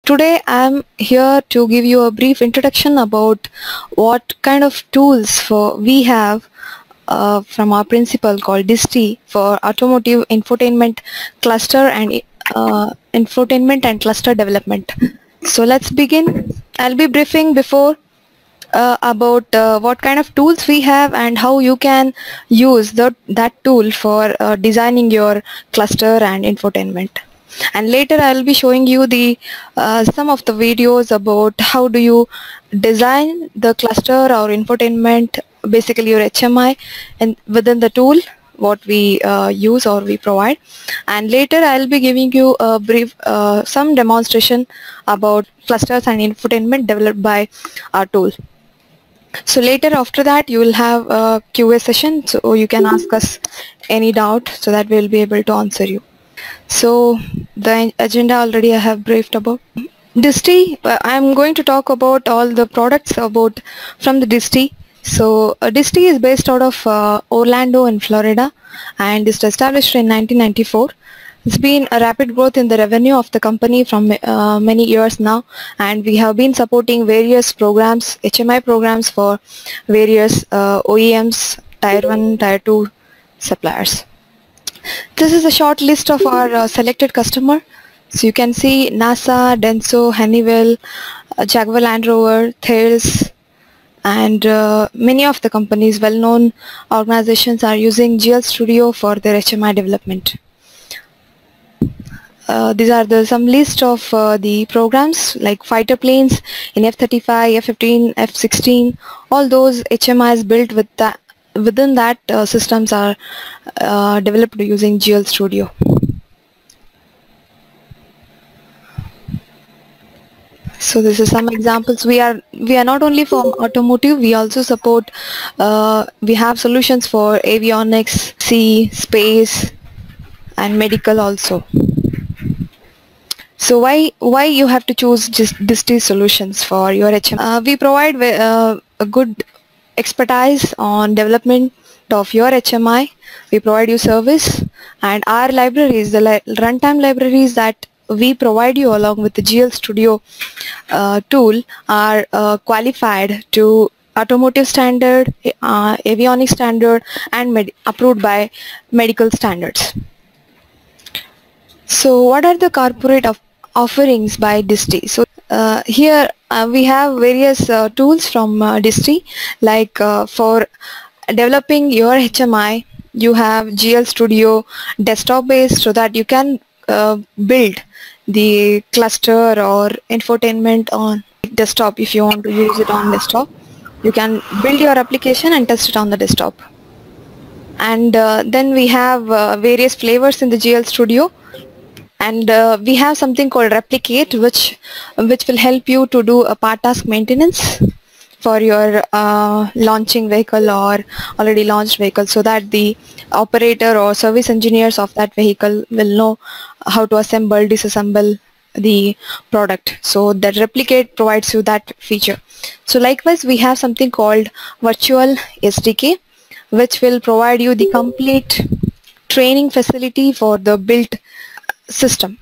Today I'm here to give you a brief introduction about what kind of tools we have from our principal called DiSTI for automotive infotainment cluster and infotainment and cluster development. So let's begin. I'll be briefing before about what kind of tools we have and how you can use that tool for designing your cluster and infotainment. And later I'll be showing you the some of the videos about how do you design the cluster or infotainment, basically your HMI, and within the tool what we use or we provide. And later I'll be giving you a brief some demonstration about clusters and infotainment developed by our tool. So later after that you will have a QA session, so you can ask us any doubt so that we'll be able to answer you. So the agenda already I have briefed about. DiSTI, I'm going to talk about all the products from the DiSTI. So DiSTI is based out of Orlando in Florida and is established in 1994. It's been a rapid growth in the revenue of the company from many years now, and we have been supporting various programs, HMI programs for various OEMs, Tier 1, Tier 2 suppliers. This is a short list of our selected customer. So you can see NASA, Denso, Honeywell, Jaguar Land Rover, Thales, and many of the companies, well-known organizations, are using GLStudio for their HMI development. These are some list of the programs like fighter planes in F-35, F-15, F-16. All those HMIs built within that systems are developed using GLStudio. So this is some examples. We are not only for automotive, we also support, we have solutions for avionics, sea, space, and medical also. So why you have to choose just DiSTI solutions for your HMI? We provide a good expertise on development of your HMI. We provide you service, and our libraries, the runtime libraries that we provide you along with the GLStudio tool, are qualified to automotive standard, avionics standard, and approved by medical standards. So what are the corporate offerings by DiSTI? So here we have various tools from DiSTI, like for developing your HMI you have GLStudio desktop based, so that you can build the cluster or infotainment on desktop. If you want to use it on desktop, you can build your application and test it on the desktop. And then we have various flavors in the GLStudio. And we have something called Replicate, which will help you to do a part task maintenance for your launching vehicle or already launched vehicle, so that the operator or service engineers of that vehicle will know how to assemble, disassemble the product. So that Replicate provides you that feature. So likewise we have something called Virtual SDK, which will provide you the complete training facility for the built system.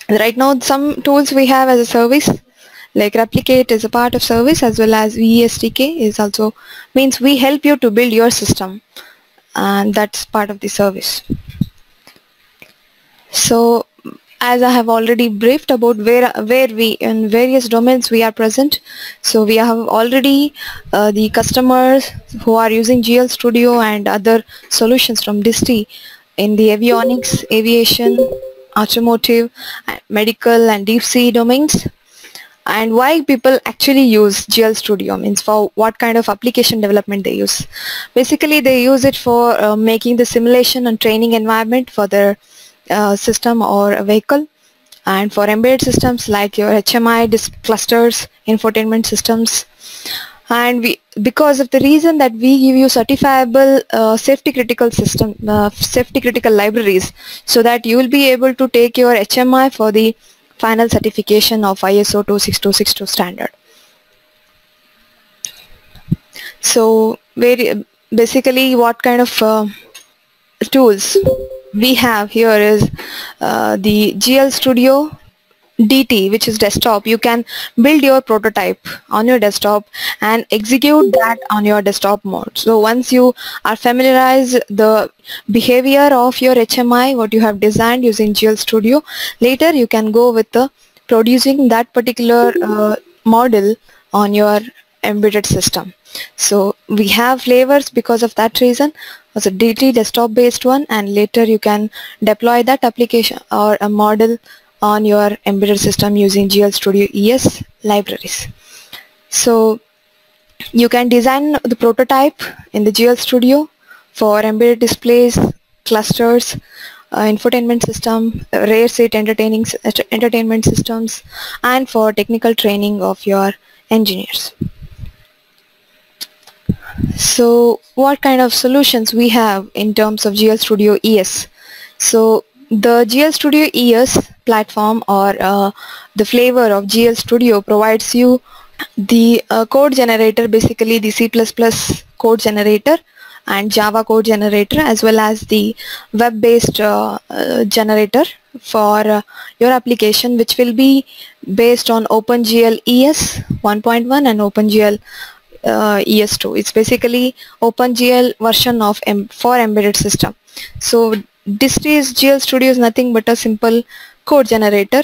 Right now some tools we have as a service, like Replicate is a part of service, as well as VSDK is also, means we help you to build your system, and that's part of the service. So as I have already briefed about where we in various domains we are present. So we have already the customers who are using GLStudio and other solutions from DiSTI in the avionics, aviation, automotive, medical, and deep sea domains. And why people actually use GLStudio, means for what kind of application development they use. Basically they use it for making the simulation and training environment for their system or a vehicle, and for embedded systems like your HMI clusters, infotainment systems. And because of the reason that we give you certifiable safety critical system, safety critical libraries, so that you will be able to take your HMI for the final certification of ISO 26262 standard. So basically what kind of tools we have here is the GLStudio DT, which is desktop, you can build your prototype on your desktop and execute that on your desktop mode. So once you are familiarized the behavior of your HMI, what you have designed using GLStudio, later you can go with the producing that particular model on your embedded system. So we have flavors because of that reason. As a DT desktop based one, and later you can deploy that application or a model on your embedded system using GLStudio ES libraries. So you can design the prototype in the GLStudio for embedded displays, clusters, infotainment system, rear seat entertainment systems, and for technical training of your engineers. So what kind of solutions we have in terms of GLStudio ES? So the GLStudio ES platform, or the flavor of GLStudio, provides you the code generator, basically the C++ code generator and Java code generator, as well as the web-based generator for your application, which will be based on OpenGL ES 1.1 and OpenGL ES2. It's basically OpenGL version of for embedded system. So DiSTI's GLStudio is nothing but a simple code generator.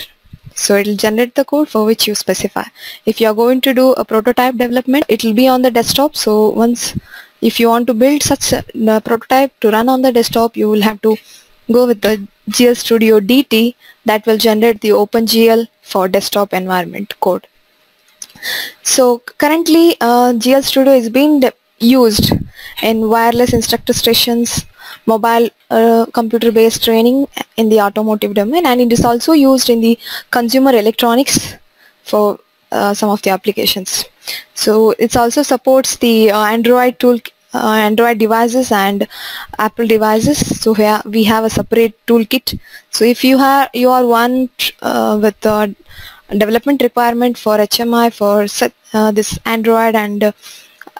So it will generate the code for which you specify. If you are going to do a prototype development, it will be on the desktop. So once, if you want to build such a prototype to run on the desktop, you will have to go with the GLStudio DT that will generate the OpenGL for desktop environment code. So currently GLStudio is being used in wireless instructor stations, mobile computer based training in the automotive domain, and it is also used in the consumer electronics for some of the applications. So it also supports the Android devices and Apple devices. So here we have a separate toolkit. So if you are one with the development requirement for HMI for this Android and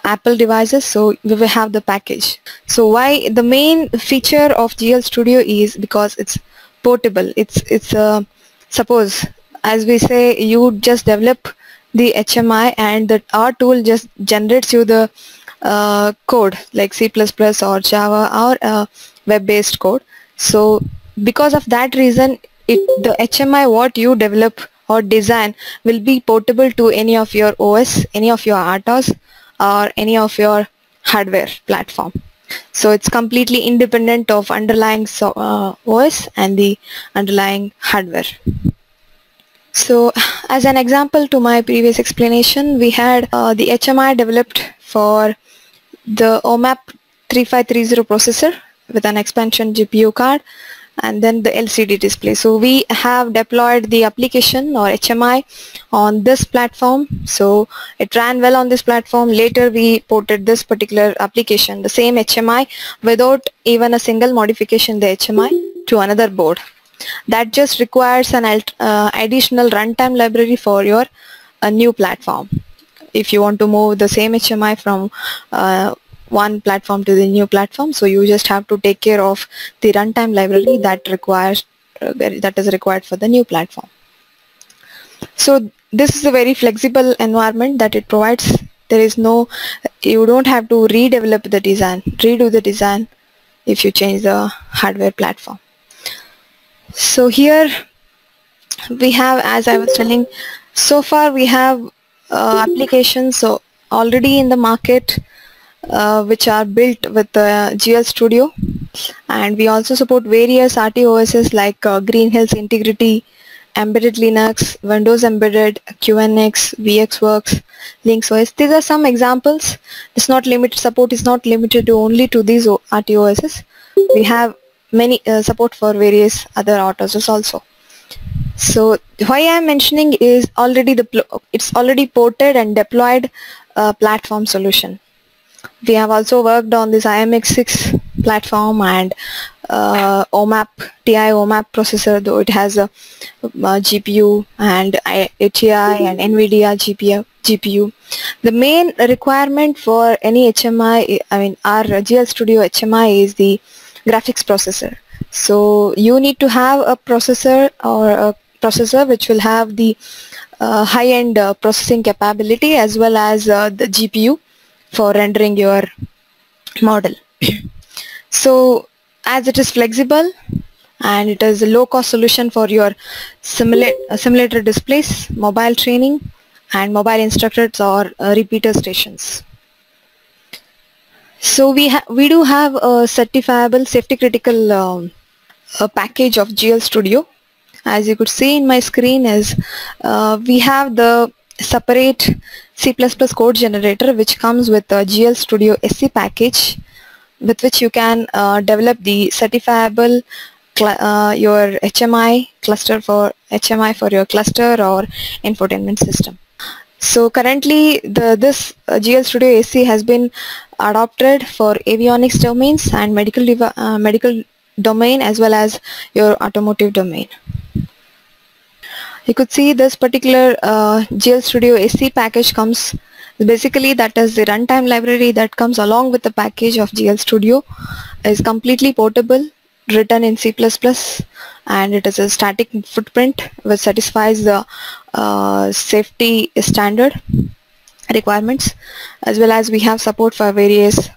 Apple devices, so we will have the package. So why the main feature of GLStudio is because it's portable. It's suppose, as we say, you just develop the HMI and that our tool just generates you the code like C++ or Java or web-based code. So because of that reason, the HMI what you develop or design will be portable to any of your OS, any of your RTOS, or any of your hardware platform. So it's completely independent of underlying OS and the underlying hardware. So as an example to my previous explanation, we had the HMI developed for the OMAP 3530 processor with an expansion GPU card, and then the LCD display. So we have deployed the application or HMI on this platform. So it ran well on this platform. Later we ported this particular application, the same HMI, without even a single modification, the HMI, to another board. That just requires an additional runtime library for your new platform. If you want to move the same HMI from one platform to the new platform, so you just have to take care of the runtime library that is required for the new platform. So this is a very flexible environment that it provides. There is no, you don't have to redo the design if you change the hardware platform. So here we have, as I was telling, so far we have applications so already in the market which are built with GLStudio, and we also support various RTOSs like Green Hills Integrity, Embedded Linux, Windows Embedded, QNX, VxWorks, LinksOS. These are some examples. It's not limited, support is not limited only to these RTOSs. We have many support for various other RTOSs also. So why I am mentioning is it's already ported and deployed platform solution. We have also worked on this IMX6 platform and OMAP, TI OMAP processor, though it has a GPU and ATI and NVIDIA GPU. The main requirement for any HMI, our GLStudio HMI, is the graphics processor. So you need to have a processor or a processor which will have the high-end processing capability as well as the GPU for rendering your model. So as it is flexible and it is a low-cost solution for your simulator displays, mobile training, and mobile instructors or repeater stations. So we do have a certifiable safety critical a package of GLStudio. As you could see in my screen is we have the separate C++ code generator which comes with a GLStudio SC package with which you can develop the certifiable your HMI cluster for HMI for your cluster or infotainment system. So currently this GLStudio SC has been adopted for avionics domains and medical domain as well as your automotive domain. You could see this particular GLStudio SC package comes basically, that is the runtime library that comes along with the package of GLStudio, is completely portable, written in C++, and it is a static footprint which satisfies the safety standard requirements, as well as we have support for various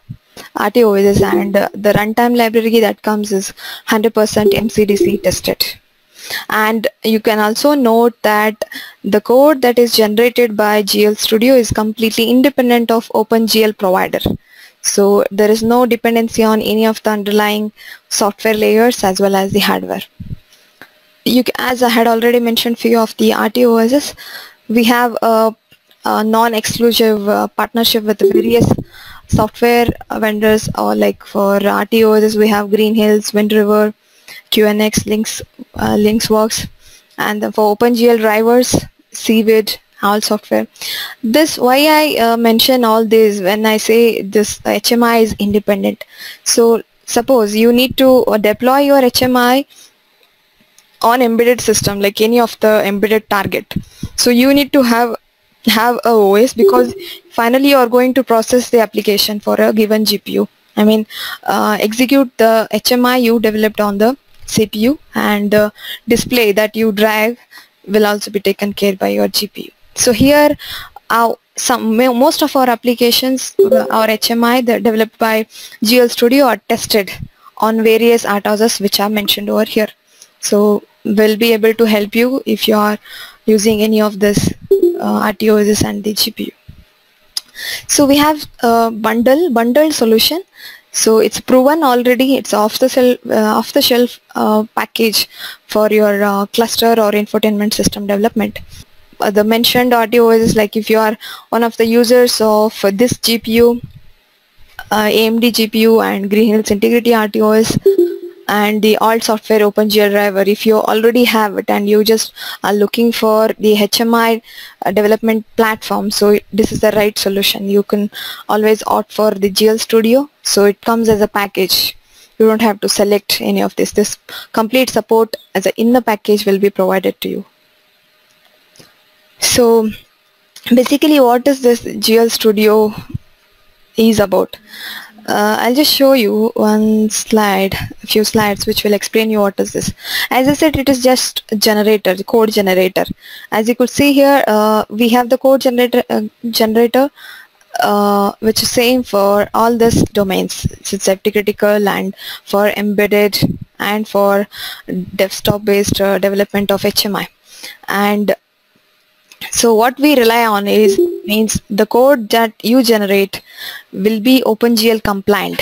RTOS, and the runtime library that comes is 100% MCDC tested. And you can also note that the code that is generated by GLStudio is completely independent of OpenGL provider. So there is no dependency on any of the underlying software layers as well as the hardware. As I had already mentioned few of the RTOSs, we have a non-exclusive partnership with various software vendors, or like for RTOSs we have Green Hills, Wind River, QNX, Linksworks, and for OpenGL drivers, Seaweed, all software. This why I mention all this when I say this HMI is independent. So suppose you need to deploy your HMI on embedded system like any of the embedded target. So you need to have a OS, because finally you are going to process the application for a given GPU. I mean execute the HMI you developed on the CPU, and the display that you drive will also be taken care by your GPU. So here most of our applications, our HMI that developed by GLStudio, are tested on various RTOSs which are mentioned over here. So we'll be able to help you if you are using any of this RTOSs and the GPU. So we have a bundled solution. So it's proven already, it's off the shelf package for your cluster or infotainment system development. The mentioned RTOS is like if you are one of the users of this GPU, AMD GPU and Green Hills Integrity RTOS, and the alt software OpenGL driver, if you already have it and you just are looking for the HMI development platform, so this is the right solution. You can always opt for the GLStudio, so it comes as a package. You don't have to select any of this. This complete support as in the package will be provided to you. So basically what is this GLStudio is about? I'll just show you a few slides which will explain you what is this. As I said, it is just a generator, the code generator. As you could see here, we have the code generator which is same for all these domains. It's safety critical and for embedded and for desktop based development of HMI. And so what we rely on means the code that you generate will be OpenGL compliant.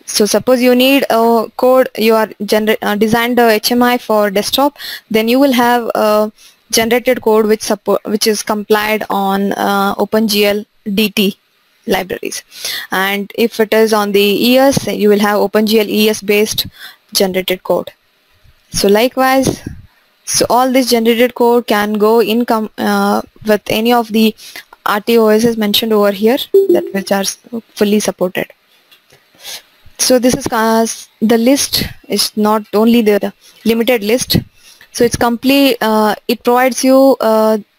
So suppose you need a code, you are designed a HMI for desktop, then you will have a generated code which is complied on OpenGL DT libraries. And if it is on the ES, you will have OpenGL ES based generated code. So likewise, so all this generated code can go in with any of the RTOSs mentioned over here, that which are fully supported. So this is the list is not only the limited list. So it's complete. It provides you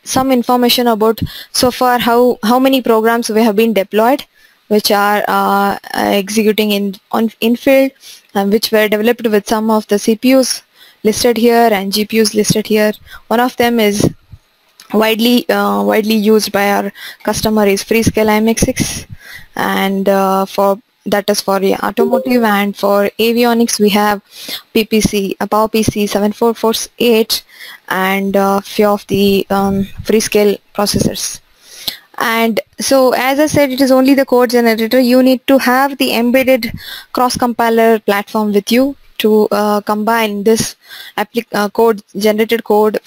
some information about so far how many programs we have been deployed, which are executing in field, and which were developed with some of the CPUs listed here and GPUs listed here. One of them is widely used by our customer is Freescale IMX6, and for that is for the automotive, and for avionics we have PPC, PowerPC 7448, and few of the Freescale processors. And so, as I said, it is only the code generator. You need to have the embedded cross-compiler platform with you to combine this generated code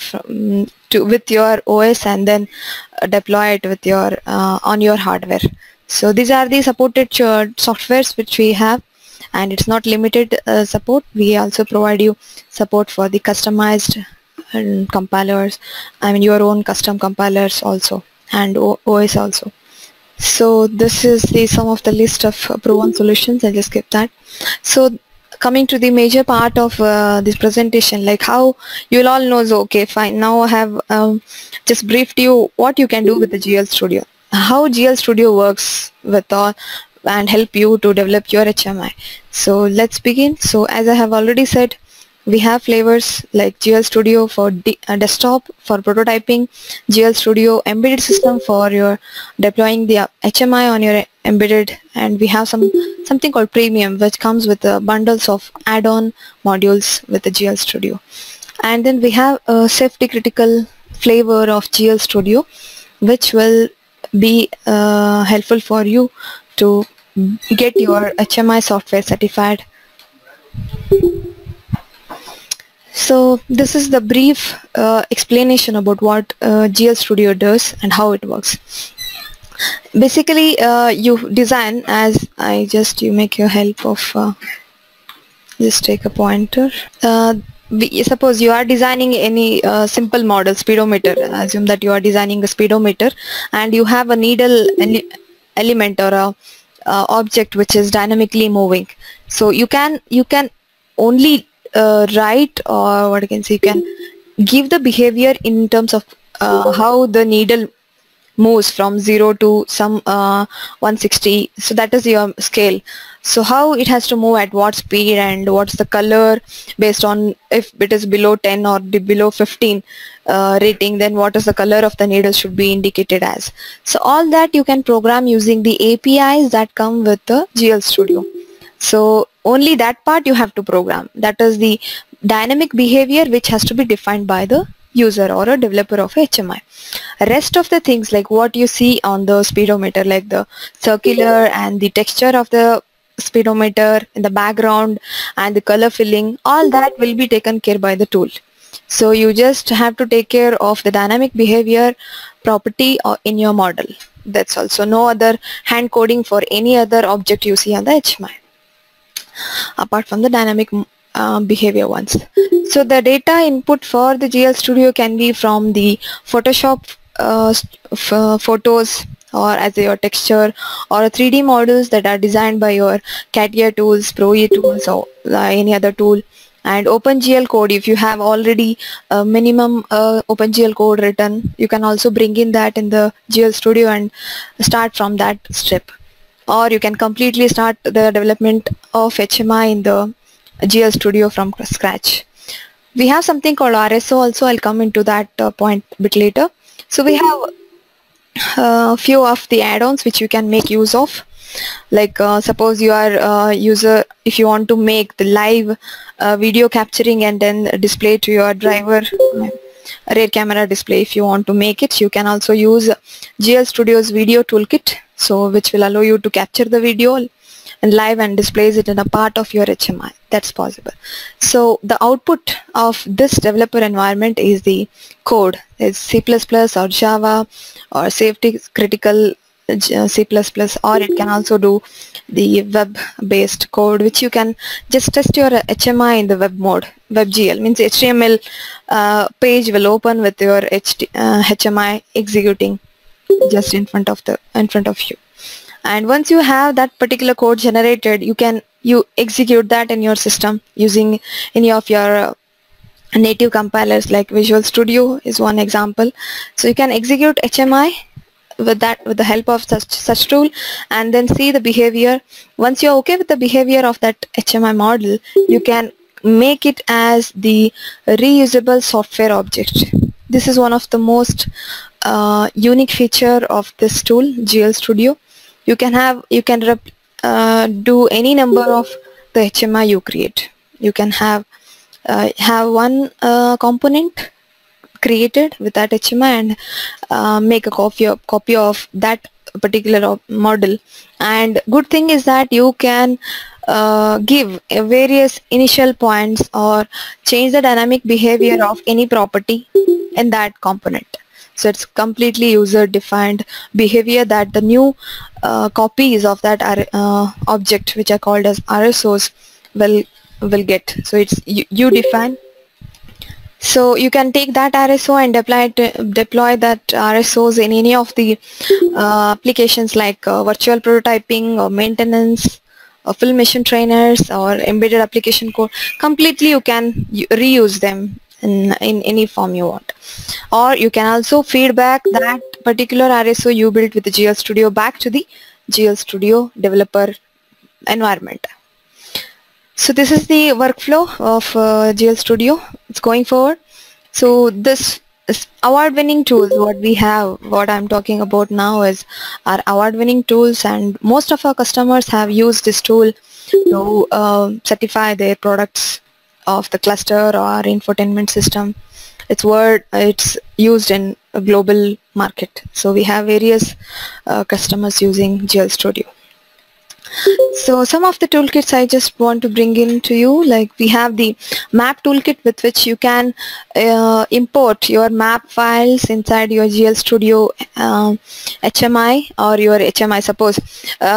with your OS, and then deploy it with your on your hardware. So these are the supported softwares which we have, and it's not limited support. We also provide you support for the customized compilers, I mean your own custom compilers also, and OS also. So this is some of the list of proven solutions. I'll just skip that. So coming to the major part of this presentation, like how you'll all know, so okay fine, now I have just briefed you what you can do with the GLStudio, how GLStudio works with all, and help you to develop your HMI. So let's begin. So as I have already said, we have flavors like GLStudio for desktop for prototyping, GLStudio embedded system for your deploying the HMI on your embedded, and we have something called premium, which comes with bundles of add-on modules with the GLStudio. And then we have a safety critical flavor of GLStudio, which will be helpful for you to get your HMI software certified. So this is the brief explanation about what GLStudio does and how it works. Basically, you design, as you make your help of just take a pointer. Suppose you are designing any simple model, speedometer. Assume that you are designing a speedometer, and you have a needle element or a object which is dynamically moving. So you can only write, or what I can say, you can give the behavior in terms of how the needle moves from 0 to some 160. So that is your scale. So how it has to move at what speed, and what's the color based on if it is below 10 or below 15 rating, then what is the color of the needle should be indicated as. So all that you can program using the APIs that come with the GLStudio. So only that part you have to program. That is the dynamic behavior which has to be defined by the user or a developer of HMI. Rest of the things, like what you see on the speedometer, like the circular and the texture of the speedometer in the background and the color filling, all that will be taken care by the tool. So you just have to take care of the dynamic behavior property in your model. That's also no other hand coding for any other object you see on the HMI, apart from the dynamic behavior ones. So the data input for the GLStudio can be from the Photoshop photos, or as your texture, or 3D models that are designed by your CATIA tools, ProE tools, or any other tool. And OpenGL Code, if you have already a minimum OpenGL Code written, you can also bring in that in the GLStudio and start from that step. Or you can completely start the development of HMI in the GLStudio from scratch. We have something called RSO also. I'll come into that point a bit later. So we have a few of the add-ons which you can make use of. Like suppose you are user, if you want to make the live video capturing and then display to your driver, rear camera display, if you want to make it, you can also use GLStudio's video toolkit, so which will allow you to capture the video and live and displays it in a part of your HMI. That's possible. So the output of this developer environment is the code. It's C++ or Java or safety critical C++, or it can also do the web-based code, which you can just test your HMI in the web mode. WebGL means HTML page will open with your HMI executing just in front of you. And once you have that particular code generated, you execute that in your system using any of your native compilers, like Visual Studio is one example. So you can execute HMI with the help of such tool, and then see the behavior. Once you're okay with the behavior of that HMI model, you can make it as the reusable software object. This is one of the most unique feature of this tool, GLStudio. You can do any number of the HMI you create. You can have one component created with that HMI and make a copy of that particular model. And good thing is that you can give various initial points or change the dynamic behavior of any property in that component. So it's completely user defined behavior that the new copies of that object, which are called as RSOs, will get. So it's you define. So you can take that RSO and deploy that RSOs in any of the applications like virtual prototyping or maintenance or full machine trainers or embedded application code. Completely you can reuse them in any form you want. Or you can also feedback that particular RSO you built with the GLStudio back to the GLStudio developer environment. So this is the workflow of GLStudio. It's going forward. So this is award-winning tools. What I'm talking about now is our award-winning tools, and most of our customers have used this tool to certify their products of the cluster or infotainment system. It's used in a global market. So we have various customers using GLStudio. So some of the toolkits I just want to bring in to you, like we have the map toolkit with which you can import your map files inside your GLStudio HMI or your HMI. Suppose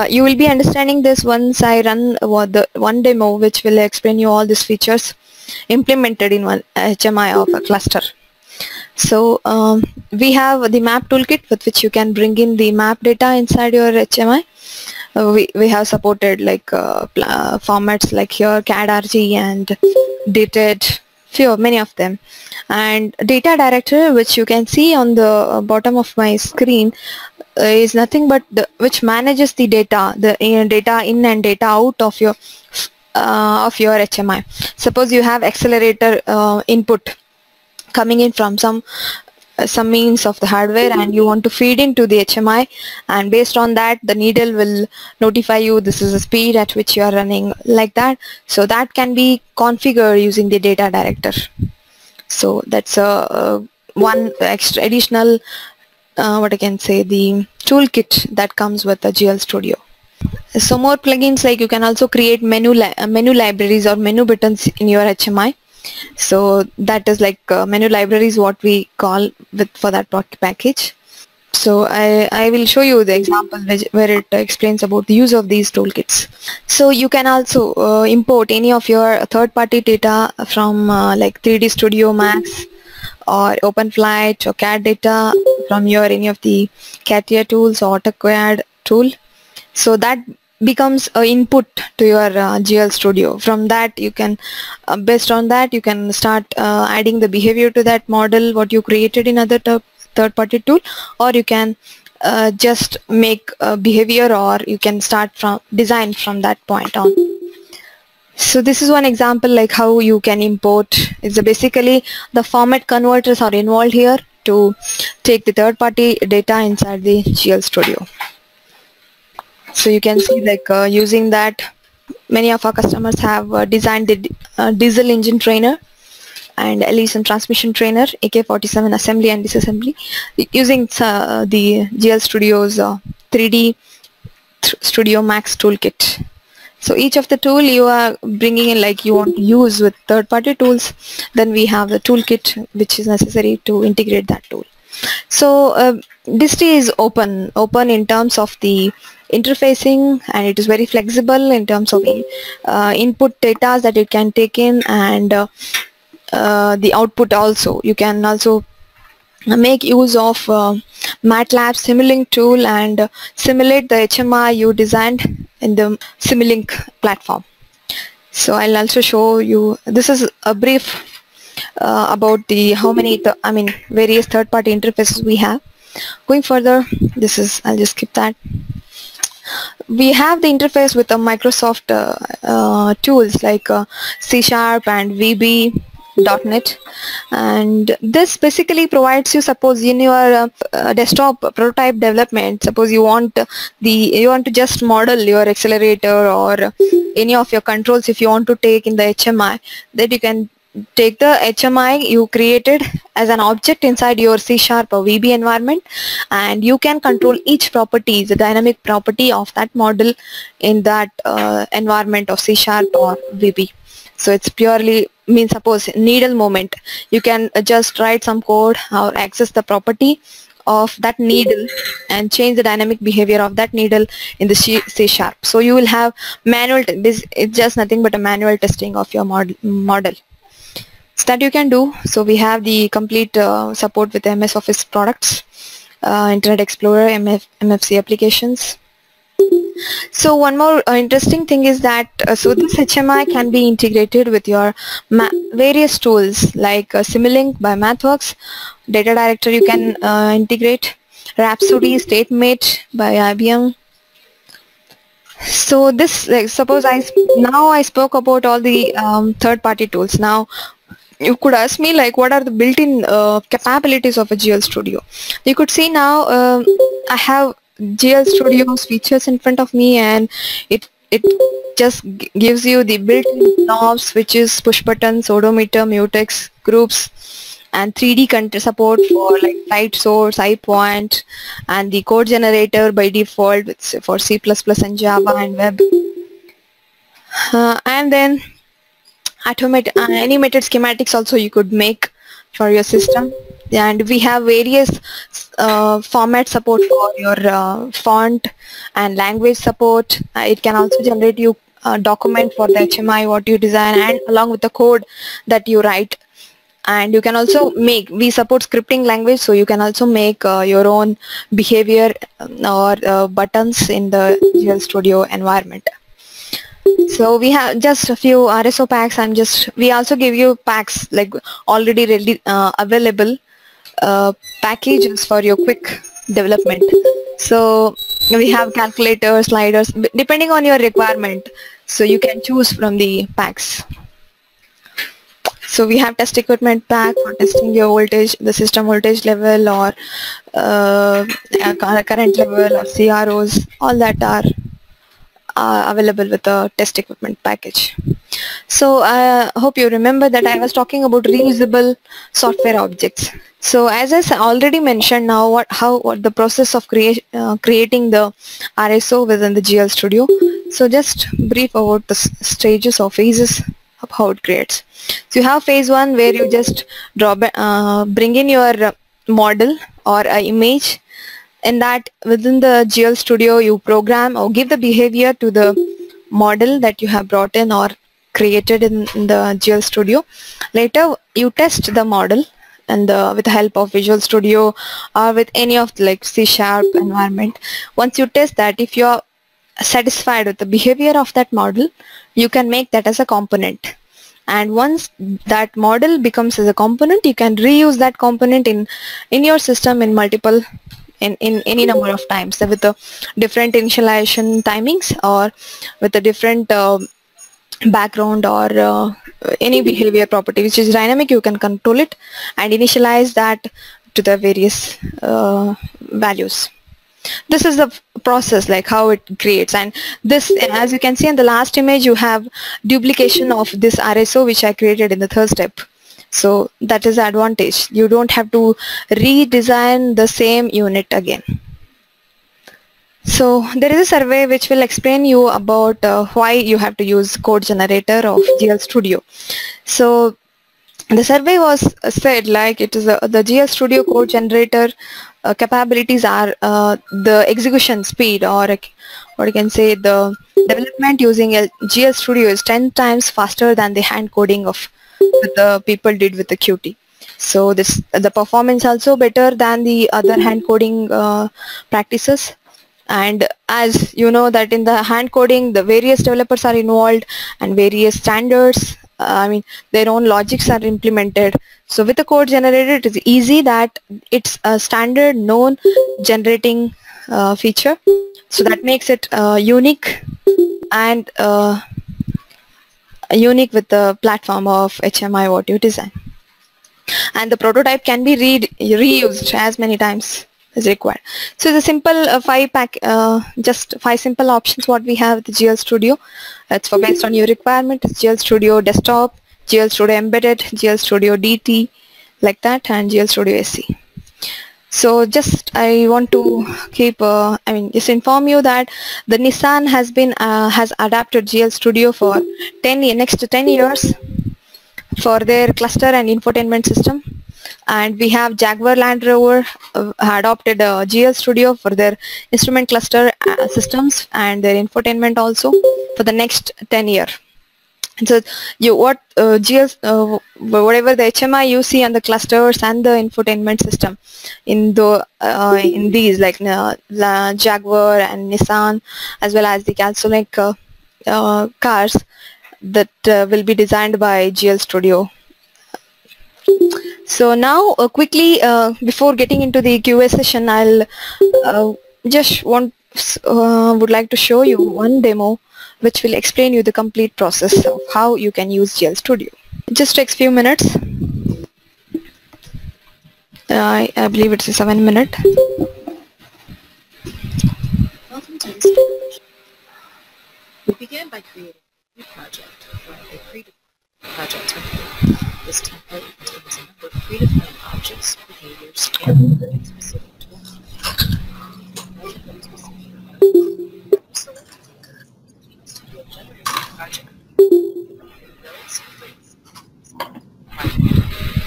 you will be understanding this once I run one demo which will explain you all these features implemented in one HMI of a cluster. So we have the map toolkit with which you can bring in the map data inside your HMI. We have supported like formats like here CAD-RG and dated, many of them. And data directory, which you can see on the bottom of my screen, is nothing but which manages the data, data in and data out of your HMI. Suppose you have accelerator input coming in from some means of the hardware and you want to feed into the HMI, and based on that the needle will notify you this is the speed at which you are running, like that. So that can be configured using the data director. So that's one extra additional what I can say, the toolkit that comes with the GLStudio. So more plugins, like you can also create menu libraries or menu buttons in your HMI. So that is like menu libraries, what we call for that package. So I will show you the example where it explains about the use of these toolkits. So you can also import any of your third-party data from like 3D Studio Max or OpenFlight or CAD data from any of the CATIA tools or AutoCAD tool. So that becomes an input to your GLStudio. From that you can, based on that, you can start adding the behavior to that model what you created in other third-party tool, or you can just make a behavior, or you can start from design from that point on. So this is one example like how you can import. It's basically the format converters are involved here to take the third-party data inside the GLStudio. So you can see like using that, many of our customers have designed the diesel engine trainer and Ellison transmission trainer, AK-47 assembly and disassembly using the GLStudio's 3D Studio Max toolkit. So each of the tool you are bringing in, like you want to use with third-party tools, then we have the toolkit which is necessary to integrate that tool. So DiSTI is open in terms of the interfacing, and it is very flexible in terms of input data that it can take in, and the output also. You can also make use of MATLAB Simulink tool and simulate the HMI you designed in the Simulink platform. So I'll also show you, this is a brief about the various third-party interfaces we have. Going further, I'll just skip that. We have the interface with the Microsoft tools like C# and VB.NET, and this basically provides you, suppose in your desktop prototype development, suppose you want you want to just model your accelerator or any of your controls if you want to take in the HMI, that you can take the HMI you created as an object inside your C# or VB environment, and you can control each property, the dynamic property of that model in that environment of C# or VB. So it's purely, means suppose needle moment, you can just write some code or access the property of that needle and change the dynamic behavior of that needle in the C#. So you will have manual, this it's just nothing but a manual testing of your model. So that you can do. So we have the complete support with MS Office products, Internet Explorer, MFC applications. So one more interesting thing is that so this HMI can be integrated with your various tools like Simulink by MathWorks, Data Director you can integrate, Rhapsody, StateMate by IBM. So this, like, suppose now I spoke about all the third-party tools. Now you could ask me, like, what are the built-in capabilities of a GLStudio? You could see now I have GLStudio's features in front of me, and it just gives you the built-in knobs, switches, push buttons, odometer, mutex, groups, and 3D support for like light source, iPoint, and the code generator by default for C++ and Java and web, and then animated schematics also you could make for your system. And we have various format support for your font and language support. It can also generate you a document for the HMI what you design, and along with the code that you write. And you can also make, we support scripting language, so you can also make your own behavior or buttons in the GLStudio environment. So we have just a few RSO packs, and we also give you packs like already ready, available packages for your quick development. So we have calculators, sliders, depending on your requirement, so you can choose from the packs. So we have test equipment pack for testing your voltage, the system voltage level, or current level, or CROs, all that are available with the test equipment package. So I hope you remember that I was talking about reusable software objects. So as I already mentioned, now what the process of creating the RSO within the GLStudio. So just brief about the stages or phases of how it creates. So you have phase 1 where you just bring in your model or an image, and that within the GLStudio you program or give the behavior to the model that you have brought in or created in the GLStudio. Later you test the model, and with the help of Visual Studio or with any of the, like, C# environment. Once you test that, if you are satisfied with the behavior of that model, you can make that as a component. And once that model becomes as a component, you can reuse that component in your system in multiple in any number of times, with the different initialization timings or with a different background or any behavior property which is dynamic. You can control it and initialize that to the various values. This is the process, like how it creates. And this, as you can see in the last image, you have duplication of this RSO which I created in the third step. So that is the advantage. You don't have to redesign the same unit again. So there is a survey which will explain you about why you have to use code generator of GLStudio. So the survey was said, like, it is the GLStudio code generator capabilities are the execution speed, or what you can say, the development using GLStudio is 10 times faster than the hand coding of the people did with the Qt. So the performance also better than the other hand coding practices. And as you know that in the hand coding, the various developers are involved and various standards, their own logics are implemented. So with the code generator, it is easy that it's a standard known generating feature. So that makes it unique and unique with the platform of HMI what you design. And the prototype can be reused as many times as required. So the simple just 5 simple options what we have with the GLStudio. It's for based on your requirement. It's GLStudio Desktop, GLStudio Embedded, GLStudio DT, like that, and GLStudio SE. So just I want to just inform you that the Nissan has adapted GLStudio for next 10 years for their cluster and infotainment system, and we have Jaguar Land Rover adopted GLStudio for their instrument cluster systems and their infotainment also for the next 10 years. So whatever the HMI you see on the clusters and the infotainment system in these like Jaguar and Nissan, as well as the Simulink cars that will be designed by GLStudio. So now quickly before getting into the QA session, I'll would like to show you one demo which will explain you the complete process of how you can use GLStudio. It just takes few minutes. I believe it's a 7 minute. Welcome to this demonstration. We began by creating a new project from a predefined project template. This template contains a number of predefined objects, behaviors, and specific tools. So, GLStudio generates a project.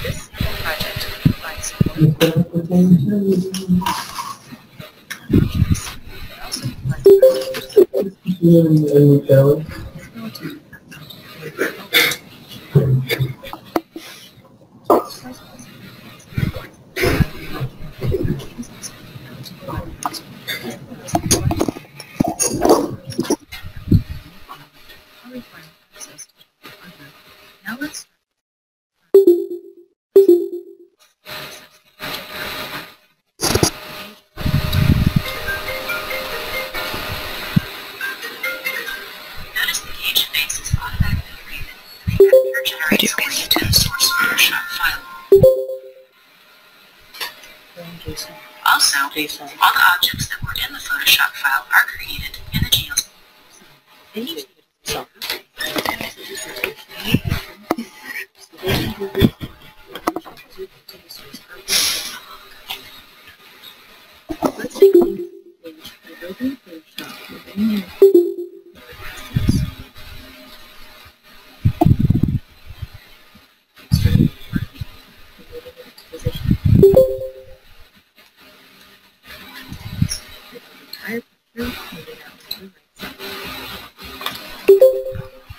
This project provides Now let's notice the gauge base is automatically created. The repacker generates a source Photoshop file. Also, all the objects that were in the Photoshop file are created in the GLStudio. Let's take a look at the page by opening Photoshop with any image.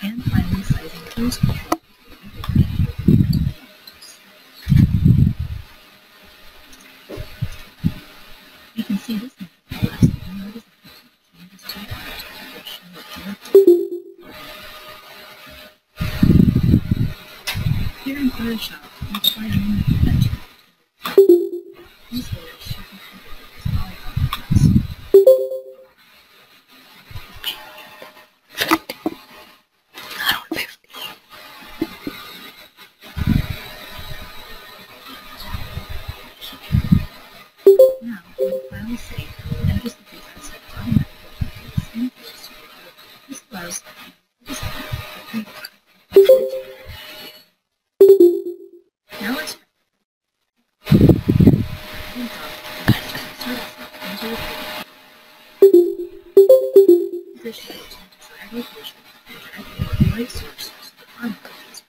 And finally, sizing tools control. You can see this control as the window design changes to the portion of here in Photoshop, we try to move the dimension. These layers should be configured as polygon Now, when the file is saved, notice that the asset automatically updates in GLStudio. This allows now let's position it to desired location and drag the light source to the front of this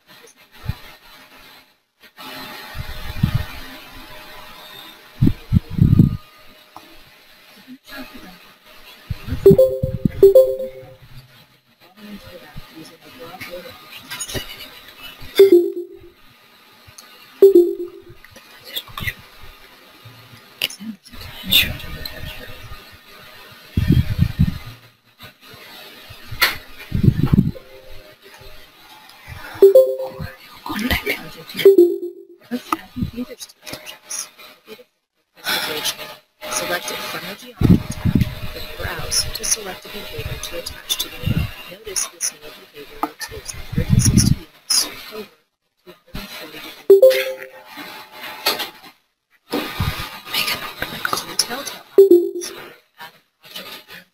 From the Geometry tab, click Browse to select a behavior to attach to the node. Notice this node behavior rotates 160 units over 240 degrees. To the telltale objects, add an object here.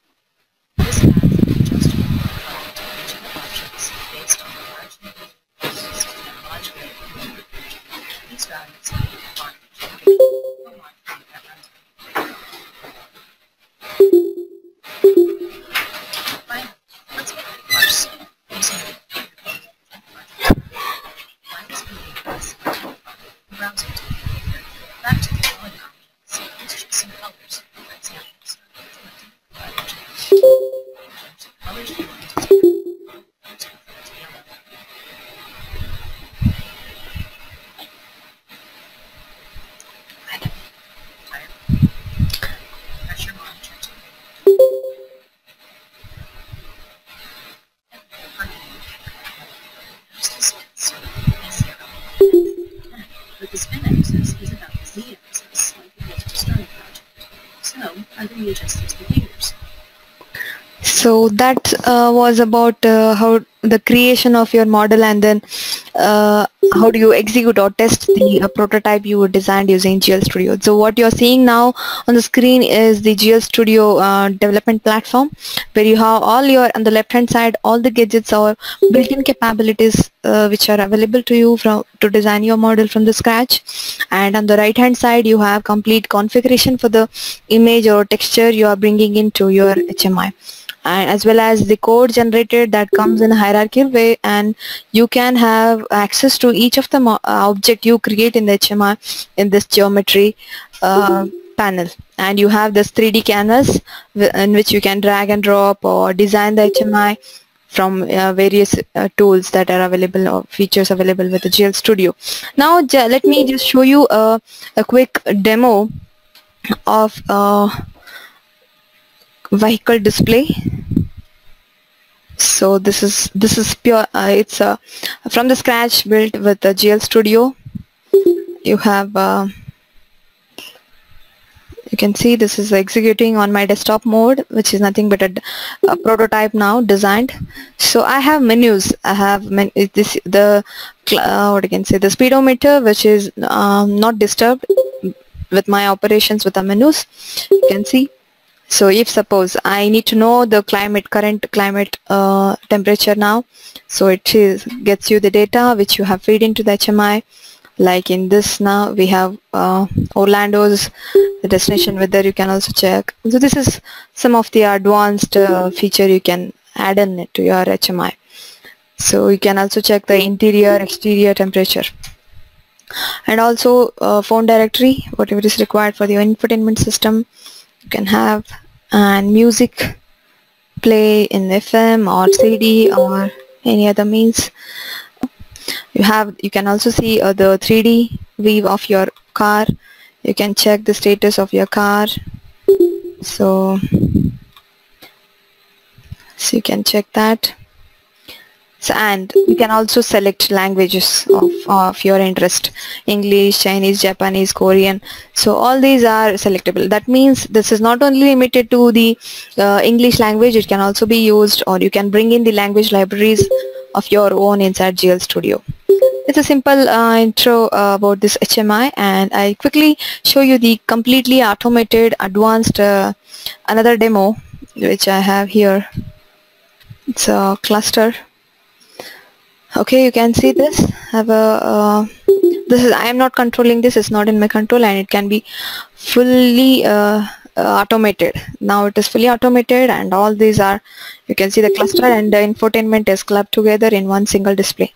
This adds an adjustable element to each of the objects based on the large number of uses and modular behavior. These values can be defined to modulate at runtime. Finally, let's make a parse using the behavior project. Find this behavior as a browser to behavior. Back to the drawing options. Let's choose some colors. For example, start with selecting the color change. Change the colors you want to take. Let's prefer to yellow. Pressure monitor to but the spin axis is about the z axis, like we did to start a project. So I'm going to adjust these behaviors. So that was about how the creation of your model, and then how do you execute or test the prototype you designed using GLStudio. So what you're seeing now on the screen is the GLStudio development platform, where you have all your, on the left hand side, all the gadgets or built-in capabilities which are available to you to design your model from the scratch. And on the right hand side you have complete configuration for the image or texture you are bringing into your HMI, and as well as the code generated that comes in a hierarchical way, and you can have access to each of the object you create in the HMI in this geometry panel. And you have this 3D canvas in which you can drag and drop or design the HMI from various tools that are available or features available with the GLStudio. Now let me just show you a quick demo of vehicle display. So this is pure it's from the scratch built with the GLStudio. You have you can see this is executing on my desktop mode, which is nothing but a prototype now designed. So I have menus. I have what I can say, the speedometer, which is not disturbed with my operations with the menus. You can see. So if suppose I need to know the current climate temperature now, so it gets you the data which you have fed into the HMI. Like in this now we have Orlando's the destination weather, you can also check. So this is some of the advanced feature you can add in to your HMI. So you can also check the interior, exterior temperature, and also phone directory, whatever is required for the infotainment system you can have, and music play in FM or CD or any other means. You can also see the 3D view of your car. You can check the status of your car. So you can check that. So, and you can also select languages of your interest: English, Chinese, Japanese, Korean. So all these are selectable. That means this is not only limited to the English language. It can also be used, or you can bring in the language libraries of your own inside GLStudio. It's a simple intro about this HMI, and I quickly show you the completely automated advanced another demo which I have here. It's a cluster. Okay, you can see this. I am not controlling this. It's not in my control, and it can be fully automated. Now it is fully automated, and all these are, you can see the cluster and the infotainment is clubbed together in one single display.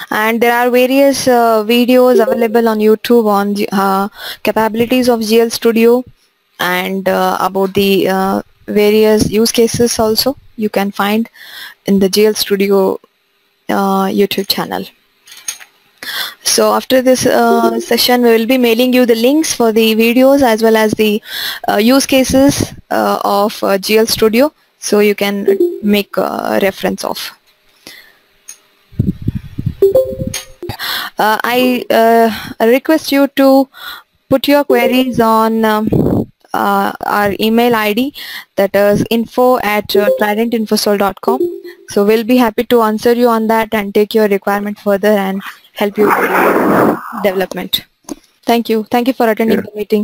And there are various videos available on YouTube on capabilities of GLStudio, and about the various use cases also you can find in the GLStudio YouTube channel. So after this session we will be mailing you the links for the videos as well as the use cases of GLStudio, so you can make reference of. I request you to put your queries on our email ID, that is info@tridentinfosol.com. So we'll be happy to answer you on that and take your requirement further and help you with your development. Thank you. Thank you for attending the meeting.